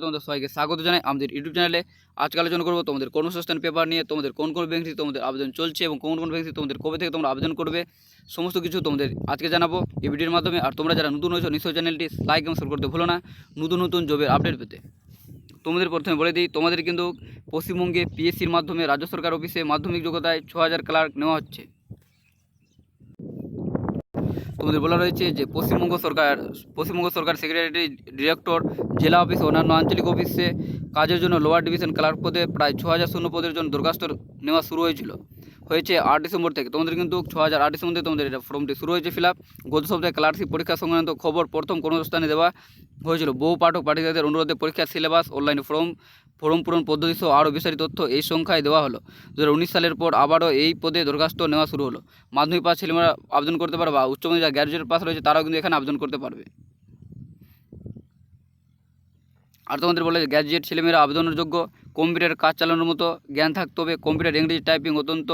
তোমাদের সবাইকে স্বাগত জানাই আমাদের ইউটিউব চ্যানেলে। আজকে আলোচনা করবো তোমাদের কর্মসংস্থান পেপার নিয়ে, তোমাদের কোন কোন ভ্যাকেন্সি তোমাদের আবেদন চলছে এবং কোন কোন ভ্যাকেন্সি তোমাদের কবে থেকে তোমরা আবেদন করবে, সমস্ত কিছু তোমাদের আজকে জানাবো এই ভিডিওর মাধ্যমে। আর তোমরা যারা নতুন হয়েছো নিশ্চয়ই চ্যানেলটি লাইক এবং শেয়ার করতে ভুলো না নতুন নতুন জবের আপডেট পেতে। তোমাদের প্রথমে বলে দিই, তোমাদের কিন্তু পশ্চিমবঙ্গে পিএসসির মাধ্যমে রাজ্য সরকার অফিসে মাধ্যমিক যোগ্যতায় 6000 ক্লার্ক নেওয়া হচ্ছে। তোমাদের বলা রয়েছে যে পশ্চিমবঙ্গ সরকার সেক্রেটারি ডিরেক্টর, জেলা অফিস ও অন্যান্য আঞ্চলিক অফিসে কাজের জন্য লোয়ার ডিভিশন ক্লার্ক পদে প্রায় 6000 শূন্য পদের জন্য দরখাস্ত নেওয়া শুরু হয়েছে 8 ডিসেম্বর থেকে। তোমাদের কিন্তু 8 ডিসেম্বর থেকে তোমাদের এটা ফর্মটি শুরু হয়েছে ফিল আপ। গত সপ্তাহে ক্লার্কশিপ পরীক্ষা সংক্রান্ত খবর প্রথম কর্মস্থানে দেওয়া হয়েছিল। বহু পাঠক পাঠিকাদের অনুরোধে পরীক্ষার সিলেবাস, অনলাইনে ফর্ম পূরণ পদ্ধতি সহ আরও বিস্তারিত তথ্য এই সংখ্যায় দেওয়া হলো। 2019 সালের পর আবারও এই পদে দরখাস্ত নেওয়া শুরু হলো। মাধ্যমিক পাস ছেলেমেয়েরা আবেদন করতে পারবে, বা উচ্চ মাধ্যমিক যারা গ্র্যাজুয়েট পাস রয়েছে তারাও কিন্তু এখানে আবেদন করতে পারবে। আর তোমাদের বলে গ্র্যাজুয়েট ছেলেমেয়েরা আবেদনের যোগ্য, কম্পিউটার কাজ চালানোর মতো জ্ঞান থাকতে হবে। কম্পিউটার ইংরেজি টাইপিং অত্যন্ত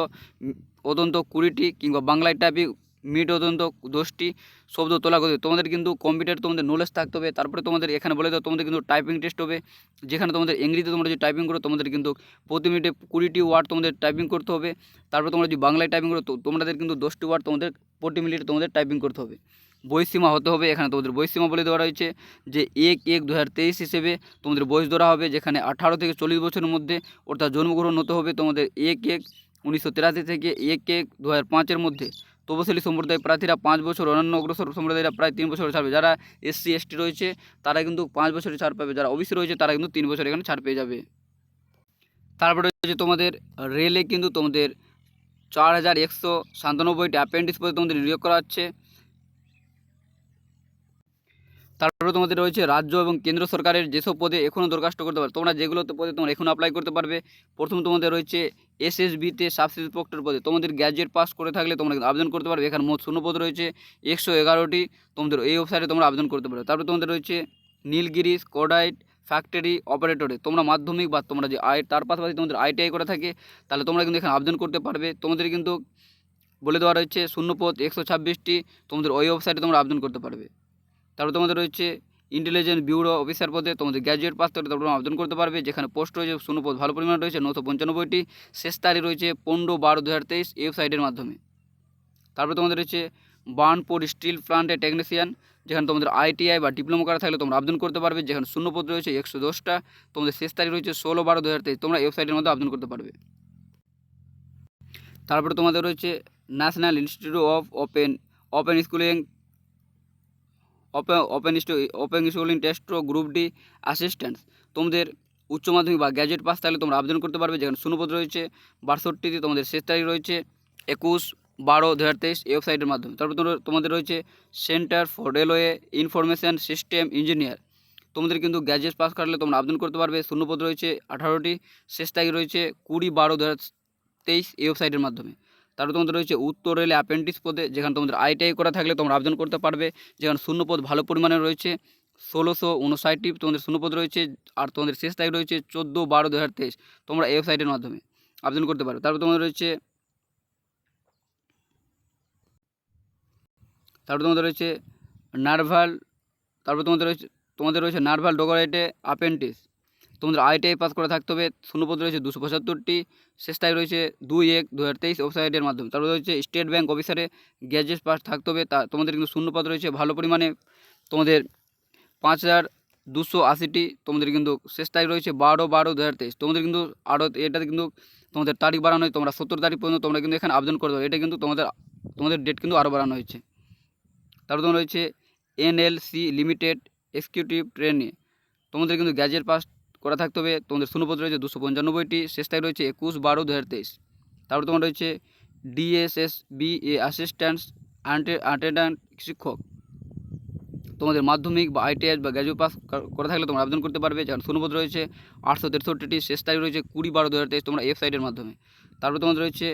20টি কিংবা বাংলায় টাইপিং মিট অত্যন্ত 10টি শব্দ তোলা করবে। তোমাদের কিন্তু কম্পিউটার তোমাদের নলেজ থাকতে হবে। তারপরে তোমাদের এখানে বলে দাও তোমাদের কিন্তু টাইপিং টেস্ট হবে, যেখানে তোমাদের ইংরেজিতে তোমরা যদি টাইপিং করো তোমাদের কিন্তু প্রতি মিনিটে 20টি ওয়ার্ড তোমাদের টাইপিং করতে হবে। তারপরে তোমরা যদি বাংলায় টাইপিং করো তোমাদের কিন্তু 10টি ওয়ার্ড তোমাদের প্রতি মিনিটে তোমাদের টাইপিং করতে হবে। বয়সীমা হতে হবে, এখানে তোমাদের বয়সীমা বলে দেওয়া রয়েছে যে 1/1/2023 হিসেবে তোমাদের বয়স ধরা হবে, যেখানে 18 থেকে 40 বছরের মধ্যে অর্থাৎ জন্মগ্রহণ হতে হবে তোমাদের 1/1/1983 থেকে 1/1/2005 মধ্যে। তপশিলি সম্প্রদায় প্রার্থীরা 5 বছর, অন্যান্য অগ্রসর সম্প্রদায়রা প্রায় 3 বছর ছাড় পাবে। যারা SC ST রয়েছে তারা কিন্তু 5 বছরের ছাড় পাবে, যারা ওবিসি রয়েছে তারা কিন্তু 3 বছর এখানে ছাড় পেয়ে যাবে। তারপরে রয়েছে তোমাদের রেলে কিন্তু তোমাদের 4197টি অ্যাপেন্ডিক্স পদে তোমাদের নিয়োগ করা হচ্ছে। তারপরে তোমাদের রয়েছে রাজ্য এবং কেন্দ্র সরকারের যেসব পদে এখনও দরখাস্ত করতে পারবে, তোমরা যেগুলোতে পদে তোমরা এখনও অ্যাপ্লাই করতে পারবে। প্রথম তোমাদের রয়েছে SSBতে সাব ইন্সপেক্টর পদে। তোমাদের গ্র্যাজুয়েট পাস করে থাকলে তোমরা আবেদন করতে পারবে। এখানে মোট শূন্য পদ রয়েছে 111টি। তোমাদের এই ওয়েবসাইটে তোমরা আবেদন করতে পারবে। তারপরে তোমাদের রয়েছে নীলগিরি স্কোডাইট ফ্যাক্টরি অপারেটরে। তোমরা মাধ্যমিক বা তোমরা যে তার পাশাপাশি তোমাদের ITI করে থাকে তাহলে তোমরা কিন্তু এখানে আবেদন করতে পারবে। তোমাদের কিন্তু বলে দেওয়া রয়েছে শূন্য পদ 126টি। তোমাদের ওই ওয়েবসাইটে তোমরা আবেদন করতে পারবে। তারপরে তোমাদের রয়েছে ইন্টেলিজেন্স ব্যুরো অফিসার পদে। তোমাদের গ্র্যাজুয়েট পাস করে তোমরা আবেদন করতে পারবে, যেখানে পোস্ট রয়েছে শূন্য পদ ভালো পরিমাণ রয়েছে 995টি। শেষ তারিখ রয়েছে 15/12/2023 ওয়েবসাইটের মাধ্যমে। তারপরে তোমাদের রয়েছে বার্নপুর স্টিল প্লান্টে টেকনিশিয়ান, যেখানে তোমাদের ITI বা ডিপ্লোমা করা থাকলে তোমরা আবেদন করতে পারবে, যেখানে শূন্য পদ রয়েছে 110টা। তোমাদের শেষ তারিখ রয়েছে 16/12/2023। তোমরা ওয়েবসাইটের মধ্যে আবেদন করতে পারবে। তারপরে তোমাদের রয়েছে national institute of open schooling open schooling test group D assistants. তোমাদের উচ্চ মাধ্যমিক বা গ্র্যাজুয়েট পাস থাকলে তোমরা আবেদন করতে পারবে, যেখানে শূন্যপদ রয়েছে 62টি। তোমাদের শেষ তারিখ রয়েছে 21/12/2023 ওয়েবসাইটের মাধ্যমে। তারপর তোমাদের রয়েছে centre for railway information system engineer. তোমাদের কিন্তু গ্র্যাজুয়েট পাস করলে তোমরা আবেদন করতে পারবে। শূন্যপদ রয়েছে 18টি। শেষ তারিখ রয়েছে 20/12/2023 ওয়েবসাইটের মাধ্যমে। তারপর তোমাদের রয়েছে উত্তর রেলে অ্যাপ্রেন্টিস পদে, যেখানে তোমাদের ITI করা থাকলে তোমরা আবেদন করতে পারবে, যেখানে শূন্যপদ ভালো পরিমাণে রয়েছে 1659টি। তোমাদের শূন্যপদ রয়েছে আর তোমাদের শেষ তারিখ রয়েছে 14/12/2023। তোমরা এই ওয়েবসাইটের মাধ্যমে আবেদন করতে পারবে। তারপর তোমাদের রয়েছে নার্ভাল তারপর তোমাদের রয়েছে নার্ভাল ডোগারেটে অ্যাপ্রেন্টিস। তোমাদের ITI পাস করে থাকতে হবে। শূন্যপদ রয়েছে 275টি। শেষ তারিখ রয়েছে 2/1/2023 ওয়েবসাইটের মাধ্যমে। তারপরে রয়েছে স্টেট ব্যাংক অফিসারে গ্র্যাজুয়েট পাস থাকতে হবে। তোমাদের কিন্তু শূন্যপদ রয়েছে ভালো পরিমাণে তোমাদের 5280টি। তোমাদের কিন্তু শেষ তারিখ রয়েছে 12/12/2023। তোমাদের কিন্তু আরও এটাতে কিন্তু তোমাদের তারিখ বাড়ানো হয়, তোমরা 17 তারিখ পর্যন্ত তোমরা কিন্তু এখানে আবেদন করতে হবে। এটা কিন্তু তোমাদের ডেট কিন্তু আরও বাড়ানো হয়েছে। তারপর তোমার রয়েছে NLC লিমিটেড এক্সিকিউটিভ ট্রেনে। তোমাদের কিন্তু গ্র্যাজুয়েট পাস করা থাকতে হবে। তোমাদের শূন্যপদ রয়েছে 295টি। শেষ তারিখ রয়েছে 21/12/2023। তারপর তোমার রয়েছে DSSB অ্যাসিস্ট্যান্ট অ্যাটেন্ডান্ট শিক্ষক। তোমাদের মাধ্যমিক বা ITI বা গ্র্যাজুয়েট পাস করা থাকলে তোমরা আবেদন করতে পারবে, যেখানে শূন্যপদ রয়েছে 863টি। শেষ তারিখ রয়েছে 20/12/2023। তোমরা ওয়েবসাইটের মাধ্যমে। তারপর তোমাদের রয়েছে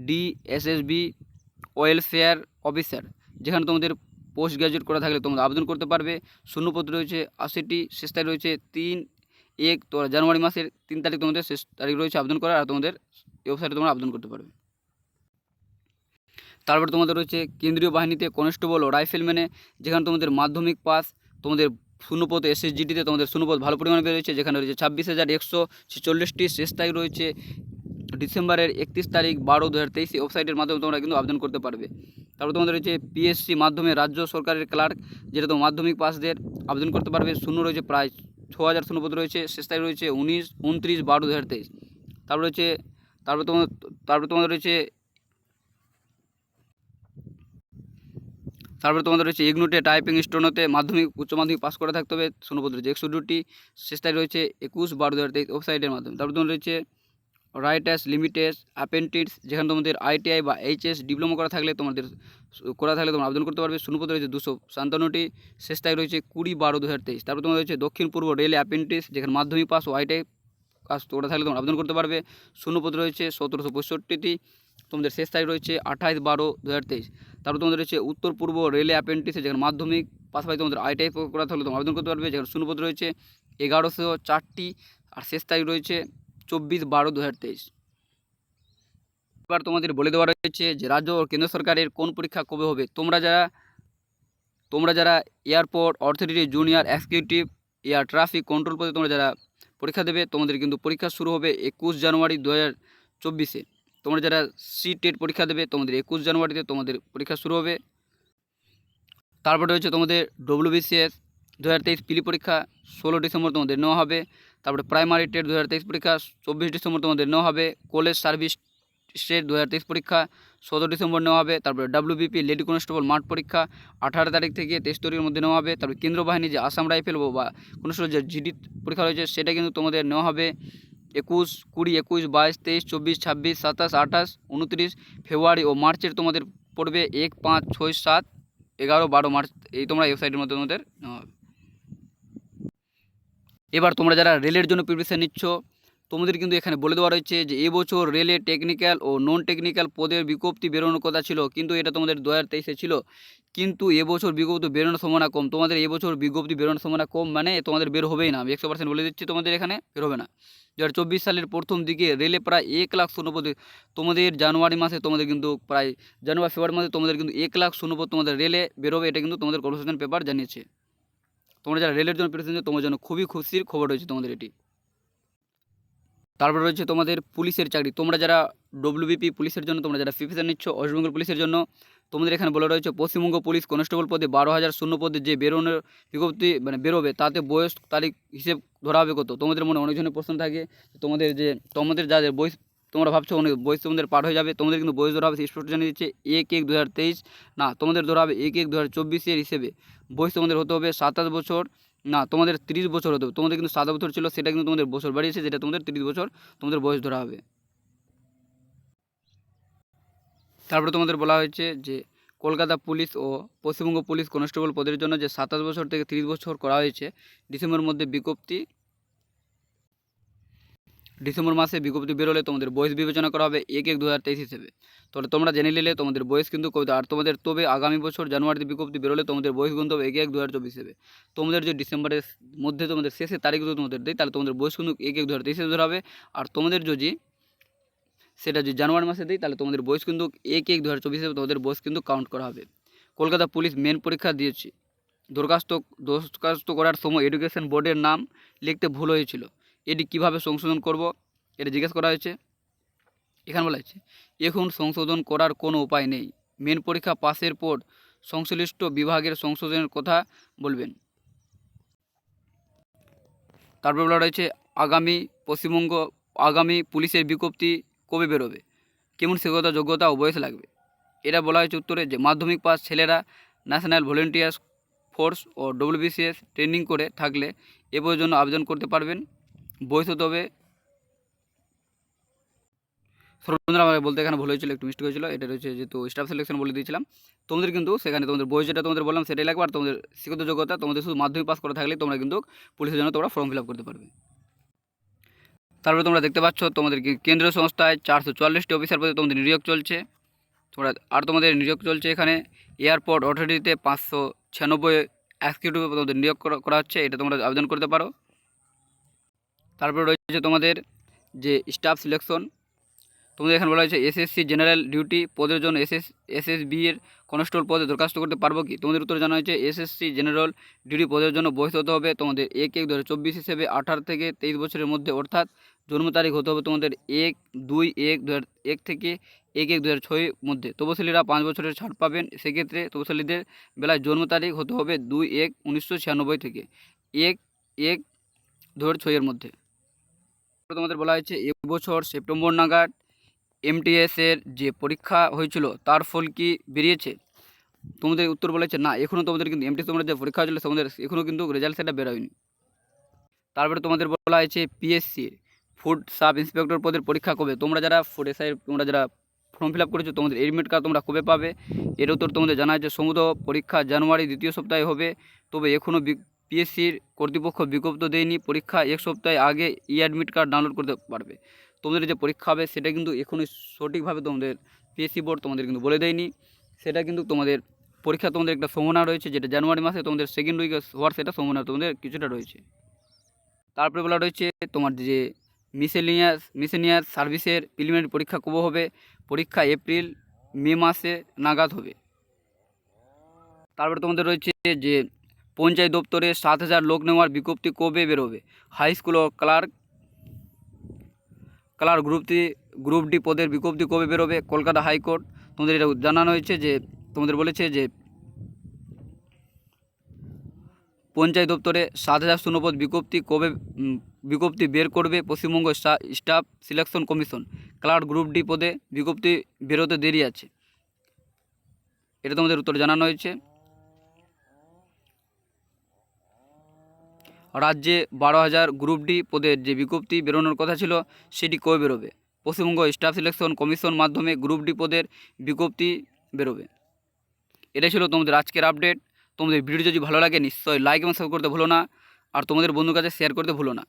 DSSB ওয়েলফেয়ার অফিসার, যেখানে তোমাদের পোস্ট গ্র্যাজুয়েট করা থাকলে তোমরা আবেদন করতে পারবে। শূন্যপদ রয়েছে 80টি। শেষ তারিখ রয়েছে 3/1 তোমরা জানুয়ারি মাসের 3 তারিখ তোমাদের শেষ তারিখ রয়েছে আবেদন করার, আর তোমাদের ওয়েবসাইটে তোমরা আবেদন করতে পারবে। তারপর তোমাদের রয়েছে কেন্দ্রীয় বাহিনীতে কনস্টেবল ও রাইফেলম্যানে, যেখানে তোমাদের মাধ্যমিক পাস, তোমাদের শূন্যপদ SSGTতে তোমাদের শূন্যপদ ভালো পরিমাণে বেরোচ্ছে, যেখানে রয়েছে 26,146টি। শেষ তারিখ রয়েছে ডিসেম্বরের 31 তারিখ 12/2023। ওয়েবসাইটের মাধ্যমে তোমরা কিন্তু আবেদন করতে পারবে। তারপর তোমাদের রয়েছে PSC মাধ্যমে রাজ্য সরকারের ক্লার্ক, যেটা তো মাধ্যমিক পাসদের আবেদন করতে পারবে। শূন্য রয়েছে প্রায় 6,000 শূন্যপদ রয়েছে। শেষ তারিখ রয়েছে 29/12/2023। তারপর রয়েছে তারপর তোমাদের রয়েছে ইগনোটে টাইপিং স্টোনোতে মাধ্যমিক উচ্চ মাধ্যমিক পাস করে থাকতে হবে। শূন্যপদ রয়েছে 102টি। শেষ তারিখ রয়েছে 21/12/2023 ওয়েবসাইটের মাধ্যমে। তারপর তোমাদের রয়েছে রাইটার্স লিমিটেড অ্যাপ্রেন্টিস, যেখানে তোমাদের ITI বা HS ডিপ্লোমা করা থাকলে তোমরা আবেদন করতে পারবে। শূন্যপদ রয়েছে 257টি। শেষ তারিখ রয়েছে 20/12/2023। তারপর তোমাদের রয়েছে দক্ষিণ পূর্ব রেল অ্যাপ্রেন্টিস, যেখানে মাধ্যমিক পাস ও ITI কাজ করা থাকলে তোমরা আবেদন করতে পারবে। শূন্যপদ রয়েছে 1765টি। তোমাদের শেষ তারিখ রয়েছে 28/12/2023। তারপর তোমাদের রয়েছে উত্তর পূর্ব রেলে অ্যাপ্রেন্টিসে, যেখানে মাধ্যমিক পাশাপাশি তোমাদের ITI করা থাকলে তোমরা আবেদন করতে পারবে, যেখানে শূন্যপদ রয়েছে 1104টি। আর শেষ তারিখ রয়েছে 24/12/2023। এবার তোমাদের বলে দেওয়া রয়েছে যে রাজ্য ও কেন্দ্র সরকারের কোন পরীক্ষা কবে হবে। তোমরা যারা airport authority junior executive air traffic control পদে তোমরা যারা পরীক্ষা দেবে, তোমাদের কিন্তু পরীক্ষা শুরু হবে 21 জানুয়ারি 2024-এ। তোমরা যারা CTET পরীক্ষা দেবে, তোমাদের 21 জানুয়ারিতে তোমাদের পরীক্ষা শুরু হবে। তারপরে রয়েছে তোমাদের WBCS 2023 প্রি পরীক্ষা 16 ডিসেম্বর তোমাদের নেওয়া হবে। তারপরে প্রাইমারি টেট 2023 পরীক্ষা 24 ডিসেম্বর তোমাদের নেওয়া হবে। কলেজ সার্ভিস স্টেট 2023 পরীক্ষা 17 ডিসেম্বর নেওয়া হবে। তারপরে WBP লেডি কনস্টেবল মাঠ পরীক্ষা 18 তারিখ থেকে 23 তারিখের মধ্যে নেওয়া হবে। তারপরে কেন্দ্র বাহিনী যে আসাম রাইফেল বা কনস্টেবল যে GD পরীক্ষা রয়েছে, সেটা কিন্তু তোমাদের নেওয়া হবে 21, 20, 21, 22, 23, 24, 26, 27, 28, 29 ফেব্রুয়ারি ও মার্চের তোমাদের পড়বে 1, 5, 6, 7, 11, 12 মার্চ। এই তোমরা ওয়েবসাইটের মধ্যে তোমাদের নেওয়া হবে। এবার তোমরা যারা রেলের জন্য প্রিপারেশন নিচ্ছ, তোমাদের কিন্তু এখানে বলে দেওয়া রয়েছে যে এবছর রেলে টেকনিক্যাল ও নন টেকনিক্যাল পদের বিজ্ঞপ্তি বেরোনোর কথা ছিল, কিন্তু এটা তোমাদের 2023-এ ছিল। কিন্তু এবছর বিজ্ঞপ্তি বেরোনোর সম্ভাবনা কম। তোমাদের এবছর বিজ্ঞপ্তি বেরোনোর সম্ভাবনা কম মানে তোমাদের বের হবেই না। আমি 100% বলে দিচ্ছি, তোমাদের এখানে বের হবে না। 2024 সালের প্রথম দিকে রেলে প্রায় 1 লাখ শূন্যপদ, তোমাদের জানুয়ারি মাসে তোমাদের কিন্তু প্রায় ফেব্রুয়ারি মাসে তোমাদের কিন্তু 1 লাখ শূন্যপদ তোমাদের রেলে বেরোবে। এটা কিন্তু তোমাদের কনভারসেশন পেপার জানিয়েছে। তোমরা যারা রেলের জন্য প্রিপারেশন নিচ্ছ, তোমার জন্য খুবই খুশির খবর রয়েছে তোমাদের এটি। তারপরে রয়েছে তোমাদের পুলিশের চাকরি। তোমরা যারা WBP পুলিশের জন্য তোমরা যারা প্রিপারেশন নিচ্ছ, ওয়েস্ট বেঙ্গল পুলিশের জন্য, তোমাদের এখানে বলা রয়েছে পশ্চিমবঙ্গ পুলিশ কনস্টেবল পদে 12,000 শূন্য পদে যে বেরোনোর বিজ্ঞপ্তি বেরোবে, তাতে বয়স তারিখ হিসেব ধরা হবে কত। তোমাদের মনে অনেক জনের প্রশ্ন থাকে, তোমাদের যাদের বয়স তোমরা ভাবছো অনেক বয়স তোমাদের পার হয়ে যাবে, তোমাদের কিন্তু বয়স ধরা হবে স্পষ্ট জানিয়ে দিচ্ছে 1/1/2023 না, তোমাদের ধরা হবে 1/1/2024 হিসেবে। বয়স তোমাদের হতে হবে 27 বছর না, তোমাদের 30 বছর হতে হবে। তোমাদের কিন্তু 7 বছর ছিল, সেটা কিন্তু তোমাদের বছর বাড়িয়েছে, যেটা তোমাদের 30 বছর তোমাদের বয়স ধরা হবে। তারপরে তোমাদের বলা হয়েছে যে কলকাতা পুলিশ ও পশ্চিমবঙ্গ পুলিশ কনস্টেবল পদের জন্য যে 27 বছর থেকে 30 বছর করা হয়েছে, ডিসেম্বর মাসে বিজ্ঞপ্তি বেরোলে তোমাদের বয়স বিবেচনা করা হবে 1/1/2023 হিসেবে। তাহলে তোমরা জেনে নিলে তোমাদের বয়স কিন্তু আর তোমাদের তবে আগামী বছর জানুয়ারিতে বিজ্ঞপ্তি বেরোলে তোমাদের বয়স কিন্তু হবে 1/1/2024 হিসেবে। তোমাদের যে ডিসেম্বরের মধ্যে তোমাদের শেষের তারিখ যদি তোমাদের দেয়, তাহলে তোমাদের বয়স কিন্তু 1/1/2023 হিসেবে ধরা হবে। আর তোমাদের যদি সেটা যদি জানুয়ারি মাসে দেয়, তাহলে তোমাদের বয়স কিন্তু 1/1/2024 হিসেবে তোমাদের বয়স কিন্তু কাউন্ট করা হবে। কলকাতা পুলিশ মেন পরীক্ষা দিয়েছি। দরখাস্ত করার সময় এডুকেশন বোর্ডের নাম লিখতে ভুল হয়েছিল, এটি কিভাবে সংশোধন করব, এটা জিজ্ঞেস করা হয়েছে। এখানে বলা হয়েছে এখন সংশোধন করার কোনো উপায় নেই। মেন পরীক্ষা পাসের পর সংশ্লিষ্ট বিভাগের সংশোধনের কথা বলবেন। তারপর বলা রয়েছে আগামী পুলিশের বিজ্ঞপ্তি কবে বেরোবে, কেমন শিক্ষকতা যোগ্যতা ও বয়স লাগবে। এটা বলা হয়েছে উত্তরে যে মাধ্যমিক পাস ছেলেরা ন্যাশনাল ভলেন্টিয়ার্স ফোর্স ও WBCS ট্রেনিং করে থাকলে এ জন্য আবেদন করতে পারবেন। বয়স হতে হবে সর্ববন্ধুরা, আমাকে বলতে এখানে ভুল হয়েছিল, একটু মিস্টেক হয়েছিল। এটা রয়েছে যেহেতু স্টাফ সিলেকশন বলে দিয়েছিলাম, তোমাদের কিন্তু সেখানে তোমাদের বয়স যেটা তোমাদের বললাম সেটাই লাগবে। আর তোমাদের শিক্ষিত যোগ্যতা তোমাদের শুধু মাধ্যমিক পাস করে থাকলেই তোমরা কিন্তু পুলিশের জন্য তোমরা ফর্ম ফিল আপ করতে পারবে। তারপরে তোমরা দেখতে পাচ্ছ তোমাদের কেন্দ্রীয় সংস্থায় 444টি অফিসার পদে তোমাদের নিয়োগ চলছে। তোমাদের নিয়োগ চলছে এখানে এয়ারপোর্ট অথরিটিতে 596 এক্সিকিউটিভ তোমাদের নিয়োগ করা হচ্ছে, এটা তোমরা আবেদন করতে পারো। তারপরে রয়েছে তোমাদের যে স্টাফ সিলেকশন, তোমাদের এখানে বলা হয়েছে এসএসসি জেনারেল ডিউটি পদের জন্য এসএসবি এর কনস্টেবল পদে দরখাস্ত করতে পারবো কি? তোমাদের উত্তর জানা হয়েছে এসএসসি জেনারেল ডিউটি পদের জন্য বয়স হতে হবে তোমাদের 1/1/2024 হিসেবে 18 থেকে 23 বছরের মধ্যে, অর্থাৎ জন্ম তারিখ হতে হবে তোমাদের 1/2/2001 থেকে 1/1/2006 মধ্যে। তপশিলীরা 5 বছরের ছাড় পাবেন। সেক্ষেত্রে তপশিলীদের বেলায় জন্ম তারিখ হতে হবে 2/1/1996 থেকে 1/1/2006 এর মধ্যে। তোমাদের বলা হয়েছে এবছর সেপ্টেম্বর নাগাদ এমটিএস এর যে পরীক্ষা হয়েছিল তার ফল কি বেরিয়েছে? তোমাদের উত্তর বলেছে না, এখনও তোমাদের কিন্তু এমটিএস তোমরা যে পরীক্ষা হয়েছিল তোমাদের এখনও কিন্তু রেজাল্ট সেটা বেরোয়নি। তারপরে তোমাদের বলা হয়েছে পিএসসি ফুড সাব ইন্সপেক্টর পদের পরীক্ষা কবে? তোমরা যারা ফুড এসআই তোমরা যারা ফর্ম ফিল আপ করেছো তোমাদের এডমিট কার্ড তোমরা কবে পাবে? এর উত্তর তোমাদের জানা আছে সমুদ্র পরীক্ষা জানুয়ারি 2য় সপ্তাহে হবে। তবে এখনও পিএসসির কর্তৃপক্ষ বিজ্ঞপ্তি দেয়নি। পরীক্ষা 1 সপ্তাহ আগে অ্যাডমিট কার্ড ডাউনলোড করতে পারবে। তোমাদের যে পরীক্ষা হবে সেটা কিন্তু এখনই সঠিকভাবে তোমাদের পিএসসি বোর্ড তোমাদের কিন্তু বলে দেয়নি। সেটা কিন্তু তোমাদের পরীক্ষা তোমাদের একটা সম্ভাবনা রয়েছে, যেটা জানুয়ারি মাসে তোমাদের সেকেন্ড উইকে হওয়ার সেটা সম্ভাবনা তোমাদের কিছুটা রয়েছে। তারপরে বলা রয়েছে তোমার যে মিসেলিনিয়াস সার্ভিসের প্রিলিমিনারি পরীক্ষা কবে হবে? পরীক্ষা এপ্রিল মে মাসে নাগাদ হবে। তারপরে তোমাদের রয়েছে যে পঞ্চায়েত দপ্তরে 7,000 লোক নেওয়ার বিজ্ঞপ্তি কবে বেরোবে? হাই স্কুল ও ক্লার্ক গ্রুপ ডি পদের বিজ্ঞপ্তি কবে বেরোবে? কলকাতা হাইকোর্ট তোমাদের এটা জানানো হয়েছে যে তোমাদের বলেছে যে পঞ্চায়েত দপ্তরে 7,000 শূন্যপদ বিজ্ঞপ্তি বের করবে Paschimbanga staff selection commission. Clerk group D পদে বিজ্ঞপ্তি বেরোতে দেরি আছে, এটা তোমাদের উত্তর জানানো হয়েছে। রাজ্যে 12,000 গ্রুপ ডি পদের যে বিজ্ঞপ্তি বেরোনোর কথা ছিল সেটি কবে বেরোবে? পশ্চিমবঙ্গ স্টাফ সিলেকশন কমিশন মাধ্যমে গ্রুপ ডি পদের বিজ্ঞপ্তি বেরোবে। এটাই ছিল তোমাদের আজকের আপডেট। তোমাদের ভিডিও যদি ভালো লাগে নিশ্চয়ই লাইক এবং সাবস্ক্রাইব করতে ভুলো না, আর তোমাদের বন্ধুর কাছে শেয়ার করতে ভুলো না।